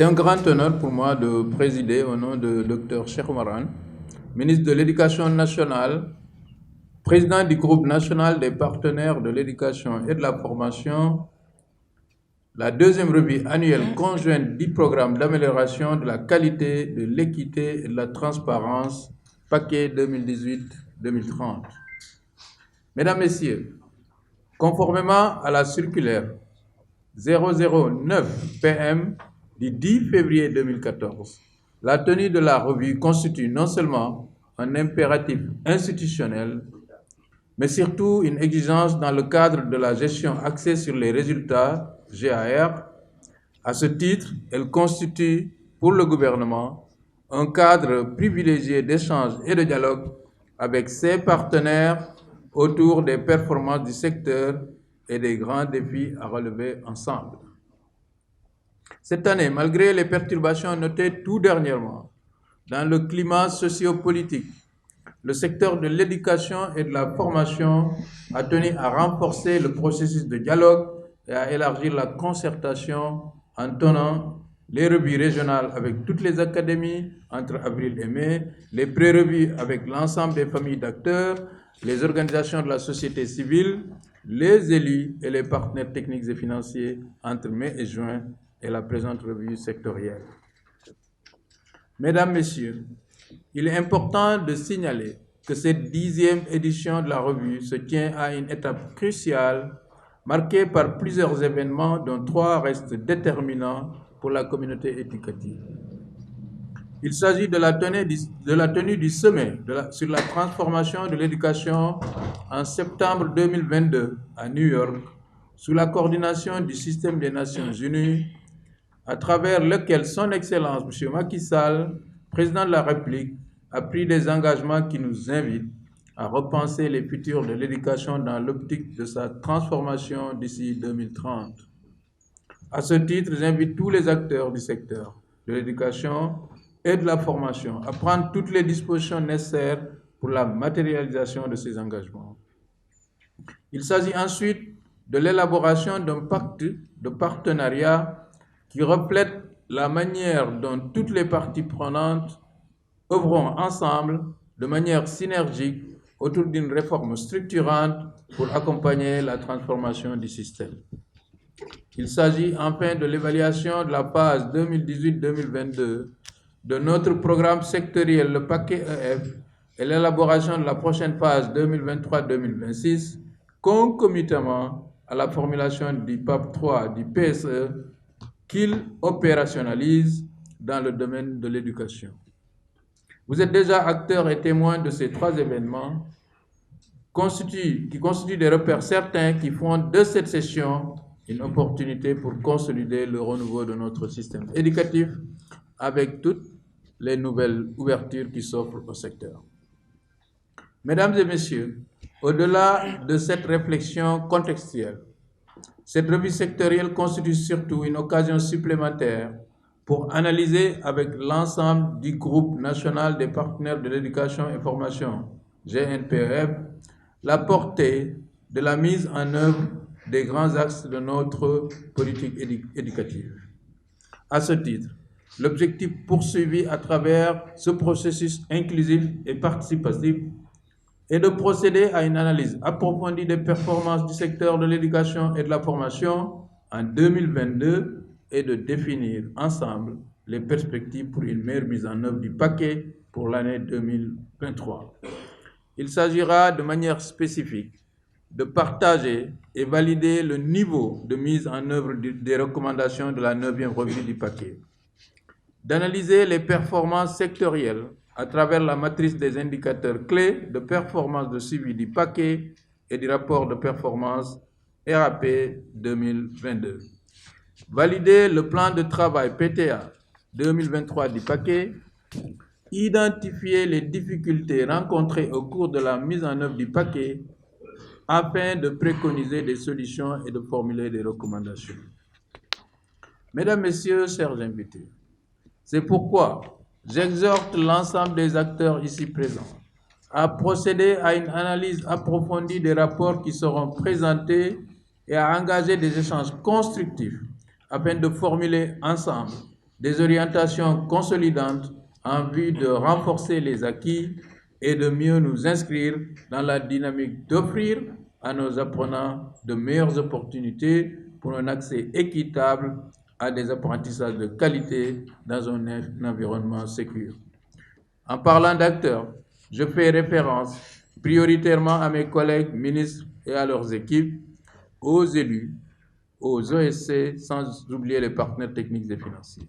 C'est un grand honneur pour moi de présider au nom de Dr Cheikh Oumar, ministre de l'Éducation nationale, président du groupe national des partenaires de l'éducation et de la formation, la deuxième revue annuelle conjointe du programme d'amélioration de la qualité, de l'équité et de la transparence, paquet 2018-2030. Mesdames, Messieurs, conformément à la circulaire 009 PM du 10 février 2014, la tenue de la revue constitue non seulement un impératif institutionnel, mais surtout une exigence dans le cadre de la gestion axée sur les résultats, GAR. À ce titre, elle constitue pour le gouvernement un cadre privilégié d'échange et de dialogue avec ses partenaires autour des performances du secteur et des grands défis à relever ensemble. Cette année, malgré les perturbations notées tout dernièrement dans le climat sociopolitique, le secteur de l'éducation et de la formation a tenu à renforcer le processus de dialogue et à élargir la concertation en tenant les revues régionales avec toutes les académies entre avril et mai, les pré-revues avec l'ensemble des familles d'acteurs, les organisations de la société civile, les élus et les partenaires techniques et financiers entre mai et juin et la présente revue sectorielle. Mesdames, Messieurs, il est important de signaler que cette 10e édition de la revue se tient à une étape cruciale marquée par plusieurs événements dont 3 restent déterminants pour la communauté éducative. Il s'agit de la tenue du sommet sur la transformation de l'éducation en septembre 2022 à New York, sous la coordination du système des Nations Unies, à travers lequel son Excellence M. Macky Sall, président de la République, a pris des engagements qui nous invitent à repenser les futurs de l'éducation dans l'optique de sa transformation d'ici 2030. À ce titre, j'invite tous les acteurs du secteur de l'éducation et de la formation à prendre toutes les dispositions nécessaires pour la matérialisation de ces engagements. Il s'agit ensuite de l'élaboration d'un pacte de partenariat qui reflète la manière dont toutes les parties prenantes œuvront ensemble de manière synergique autour d'une réforme structurante pour accompagner la transformation du système. Il s'agit enfin de l'évaluation de la phase 2018-2022 de notre programme sectoriel, le paquet EF, et l'élaboration de la prochaine phase 2023-2026, concomitamment à la formulation du PAP 3 du PSE qu'il opérationnalise dans le domaine de l'éducation. Vous êtes déjà acteurs et témoins de ces 3 événements qui constituent des repères certains qui font de cette session une opportunité pour consolider le renouveau de notre système éducatif avec toutes les nouvelles ouvertures qui s'offrent au secteur. Mesdames et Messieurs, au-delà de cette réflexion contextuelle, cette revue sectorielle constitue surtout une occasion supplémentaire pour analyser avec l'ensemble du groupe national des partenaires de l'éducation et formation, GNPF, la portée de la mise en œuvre des grands axes de notre politique éducative. À ce titre, l'objectif poursuivi à travers ce processus inclusif et participatif est de procéder à une analyse approfondie des performances du secteur de l'éducation et de la formation en 2022 et de définir ensemble les perspectives pour une meilleure mise en œuvre du paquet pour l'année 2023. Il s'agira de manière spécifique de partager et valider le niveau de mise en œuvre des recommandations de la 9e revue du paquet, d'analyser les performances sectorielles à travers la matrice des indicateurs clés de performance de suivi du paquet et du rapport de performance RAP 2022. Valider le plan de travail PTA 2023 du paquet, identifier les difficultés rencontrées au cours de la mise en œuvre du paquet afin de préconiser des solutions et de formuler des recommandations. Mesdames, Messieurs, chers invités, c'est pourquoi j'exhorte l'ensemble des acteurs ici présents à procéder à une analyse approfondie des rapports qui seront présentés et à engager des échanges constructifs afin de formuler ensemble des orientations consolidantes en vue de renforcer les acquis et de mieux nous inscrire dans la dynamique d'offrir à nos apprenants de meilleures opportunités pour un accès équitable à des apprentissages de qualité dans un environnement sécure. En parlant d'acteurs, je fais référence prioritairement à mes collègues ministres et à leurs équipes, aux élus, aux OSC, sans oublier les partenaires techniques et financiers.